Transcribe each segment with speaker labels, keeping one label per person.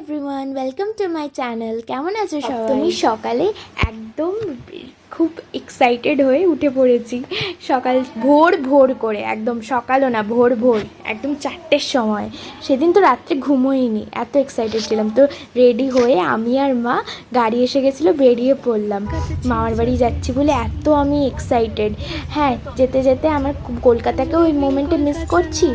Speaker 1: Everyone, welcome to my channel. কেমন আছো সবাই? তুমি সকালে একদম খুব এক্সাইটেড হয়ে উঠে পড়েছি। সকাল ভোর ভোর করে, একদম সকালও না, ভোর ভোর একদম 4টের সময়। সেদিন তো রাত্রে ঘুমোইনি, এত এক্সাইটেড ছিলাম। তো রেডি হয়ে আমি আর মা, গাড়ি এসে গেছিলো, বেরিয়ে পড়লাম। মামার বাড়ি যাচ্ছি বলে এত আমি এক্সাইটেড। হ্যাঁ, যেতে যেতে আমার কলকাতাকেও ওই মোমেন্টে মিস করছি।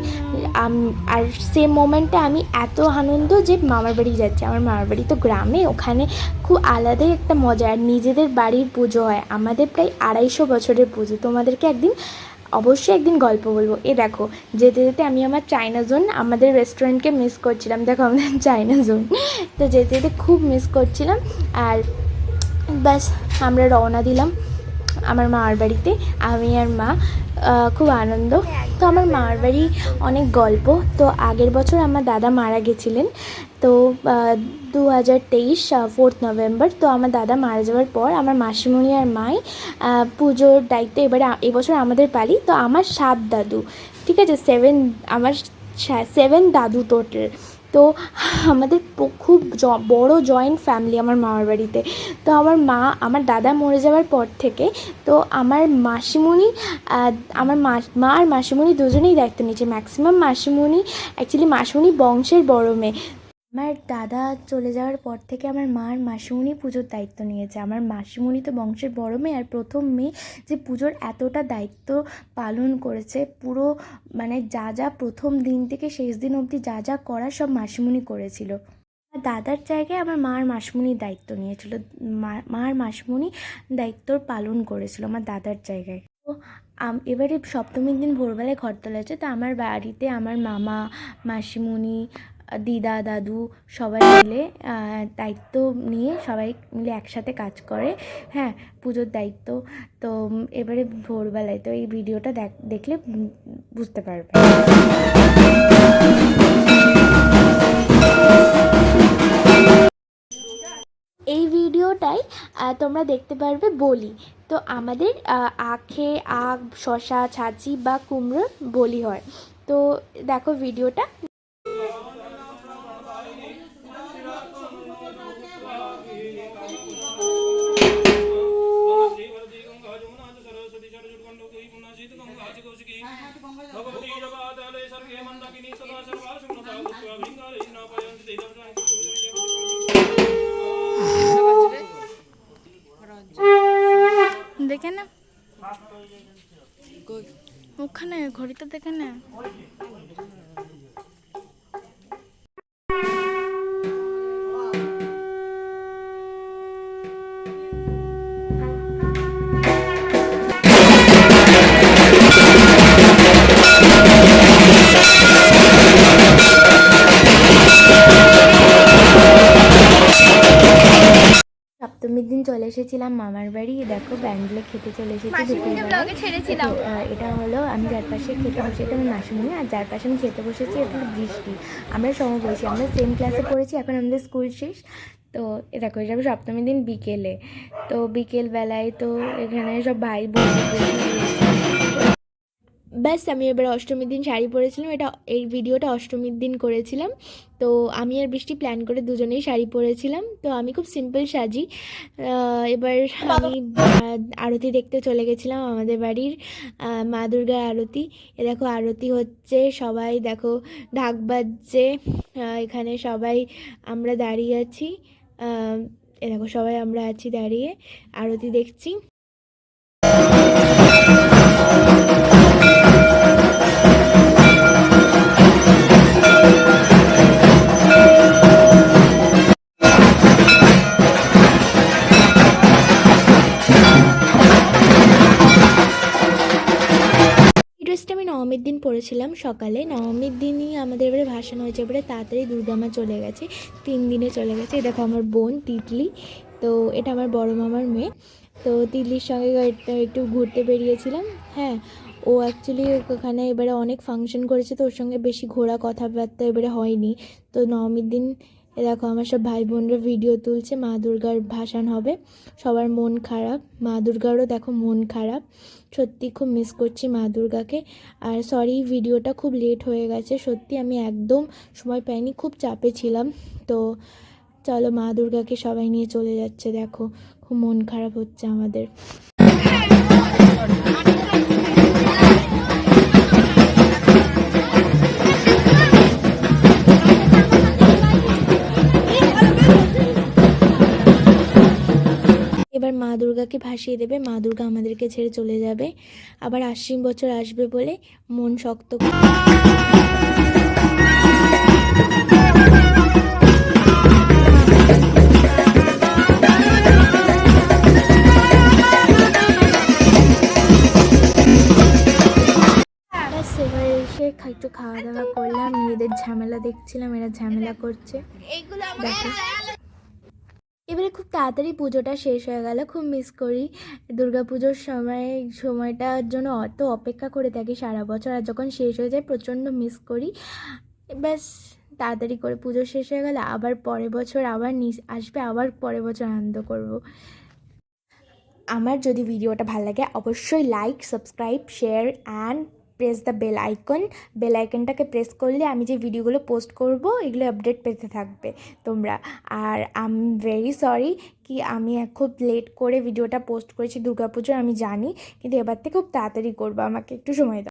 Speaker 1: আর সে মোমেন্টে আমি এত আনন্দ যে মামার বাড়ি যাচ্ছি। আমার মামার বাড়ি তো গ্রামে, ওখানে খুব আলাদাই একটা মজা। আর নিজেদের বাড়ির পুজো হয়, আমাদের প্রায় 250 বছরের পুজো। তোমাদেরকে অবশ্যই একদিন গল্প বলবো। দেখো, যেতে যেতে আমি আমার চায়না জোন, আমাদের রেস্টুরেন্টকে মিস করছিলাম। দেখো আমাদের চায়না জোন, তো যেতে যেতে খুব মিস করছিলাম। আর ব্যাস, আমরা রওনা দিলাম আমার মামার বাড়িতে, আমি আর মা। খুব আনন্দ। তো আমার মামার বাড়ি অনেক গল্প। তো আগের বছর আমার দাদা মারা গেছিলেন, তো 2023 4 নভেম্বর। তো আমার দাদা মারা যাওয়ার পর আমার মাসিমণি আর মাই পুজোর দায়িত্ব এবছর আমাদের পালি। তো আমার 7 দাদু, ঠিক আছে, আমার 7 দাদু টোটাল। তো আমাদের খুব বড় জয়েন্ট ফ্যামিলি আমার মামার বাড়িতে। তো আমার দাদা মরে যাওয়ার পর থেকে তো আমার মাসিমণি, আমার মা আর মাসিমণি দুজনেই দায়িত্ব নিয়েছে। ম্যাক্সিমাম মাসিমণি বংশের বড় মেয়ে। আমার দাদা চলে যাওয়ার পর থেকে আমার মা আর মাসিমণি পুজোর দায়িত্ব নিয়েছে। আমার মাসিমণি তো বংশের বড় মেয়ে আর প্রথম মেয়ে, যে পুজোর এতটা দায়িত্ব পালন করেছে। পুরো মানে যা যা প্রথম দিন থেকে শেষ দিন অবধি যা যা করা সব মাসিমণি করেছিল। দাদার জায়গায় আমার মা আর মাসিমণি দায়িত্ব নিয়েছিল। মা আর মাসিমণি দায়িত্ব পালন করেছিল আমার দাদার জায়গায়। তো এবারে সপ্তমীর দিন ভোরবেলায় ঘর তোলা হয়েছে। তো আমার বাড়িতে আমার মামা, মাসিমণি, দিদা, দাদু সবাই মিলে দায়িত্ব নিয়ে সবাই মিলে একসাথে কাজ করে। হ্যাঁ, পুজোর দায়িত্ব। তো এবারে ভোরবেলায়, তো এই ভিডিওটা দেখলে বুঝতে পারবে। এই ভিডিওটাই তোমরা দেখতে পারবে বলি। তো আমাদের আখে আখ, শশা, ছাঁচি বা কুমড়োর বলি হয়। তো দেখো ভিডিওটা।
Speaker 2: দেখে না ওখানে ঘড়িটা দেখে না।
Speaker 1: সপ্তমীর দিন চলে এসেছিলাম মামার বাড়ি। দেখো ব্যান্ডেলে খেতে চলে এসেছি দুপুরবেলা। এটা হলো, আমি যার পাশে খেতে বসে, এটা আমার মাসিমণি, আর যার পাশে আমি খেতে বসেছি এটা হলো বৃষ্টি। আমরা সমবয়সী, আমরা সেম ক্লাসে পড়েছি, এখন আমাদের স্কুল শেষ। তো দেখো, এটা সপ্তমীর দিন বিকেলে। তো বিকেলবেলায় তো এখানে সব ভাই বোন, ব্যাস আমি এবার অষ্টমীর দিন শাড়ি পরেছিলাম। এই ভিডিওটা অষ্টমীর দিন করেছিলাম। তো আমি আর বৃষ্টি প্ল্যান করে দুজনেই শাড়ি পরেছিলাম। তো আমি খুব সিম্পল সাজি। এবার আমি আরতি দেখতে চলে গেছিলাম আমাদের বাড়ির মা দুর্গার আরতি। দেখো আরতি হচ্ছে, সবাই দেখো ঢাক বাজছে। এখানে সবাই আমরা দাঁড়িয়ে আছি। দেখো সবাই আমরা আছি দাঁড়িয়ে, আরতি দেখছি। ড্রেসটা আমি নবমীর দিন পরেছিলাম সকালে। নবমীর দিনই আমাদের এবারে ভাসান হয়েছে। এবারে তাড়াতাড়ি দুর্গা মা চলে গেছে, 3 দিনে চলে গেছে। দেখো আমার বোন তিতলি, তো এটা আমার বড় মামার মেয়ে। তো তিতলির সঙ্গে একটু ঘুরতে বেরিয়েছিলাম। হ্যাঁ, ও অ্যাকচুয়ালি ওখানে এবারে অনেক ফাংশন করেছে, তো ওর সঙ্গে বেশি ঘোরা কথাবার্তা এবারে হয়নি। তো নবমীর দিন এ দেখো আমার সব ভাই বোনরা ভিডিও তুলছে, মা দুর্গার ভাসান হবে, সবার মন খারাপ, মা দুর্গারও দেখো মন খারাপ। সত্যি খুব মিস করছি মা দুর্গাকে। আর সরি ভিডিওটা খুব লেট হয়ে গেছে, সত্যি আমি একদম সময় পাইনি, খুব চাপে ছিলাম। তো চলো মা দুর্গাকে সবাই নিয়ে চলে যাচ্ছে, দেখো খুব মন খারাপ হচ্ছে আমাদের। এবার মা দুর্গাকে ভাসিয়ে দেবে, মা দুর্গা আমাদেরকে ছেড়ে চলে যাবে, আবার আশ্বিন বছর আসবে বলে মন শক্ত ব্যাস। এবার এসে একটু খাওয়া দাওয়া করলাম, মেয়েদের ঝামেলা দেখছিলাম, এরা ঝামেলা করছে দেখো। এবারে খুব তাড়াতাড়ি পুজোটা শেষ হয়ে গেল, খুব মিস করি দুর্গা পুজোর সময়টার জন্য অত অপেক্ষা করে থাকি সারা বছর, আর যখন শেষ হয়ে যায় প্রচণ্ড মিস করি। ব্যাস তাড়াতাড়ি করে পুজো শেষ হয়ে গেলে আবার পরের বছর আবার আসবে, আবার পরের বছর আনন্দ করব। আমার যদি ভিডিওটা ভালো লাগে অবশ্যই like, subscribe, share and press the bell আইকনটাকে প্রেস করলে আমি যে ভিডিওগুলো পোস্ট করব এগুলো আপডেট পেতে থাকবে তোমরা। আর আই এম ভেরি সরি কি আমি খুব লেট করে ভিডিওটা পোস্ট করেছি দুর্গাপুজোর, আমি জানি, কিন্তু এবার থেকে খুব তাড়াতাড়ি করবো, আমাকে একটু সময় দাও।